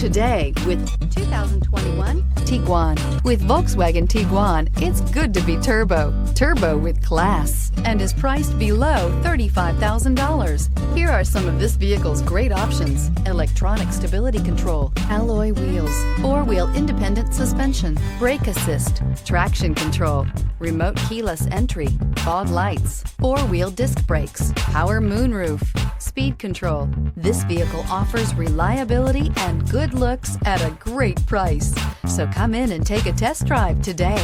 today with 2021 Tiguan. With Volkswagen Tiguan, it's good to be turbo. Turbo with class, and is priced below $35,000. Here are some of this vehicle's great options: electronic stability control, alloy wheels, four-wheel independent suspension, brake assist, traction control, remote keyless entry, fog lights, four-wheel disc brakes, power moonroof, speed control. This vehicle offers reliability and good looks at a great price. So come in and take a test drive today.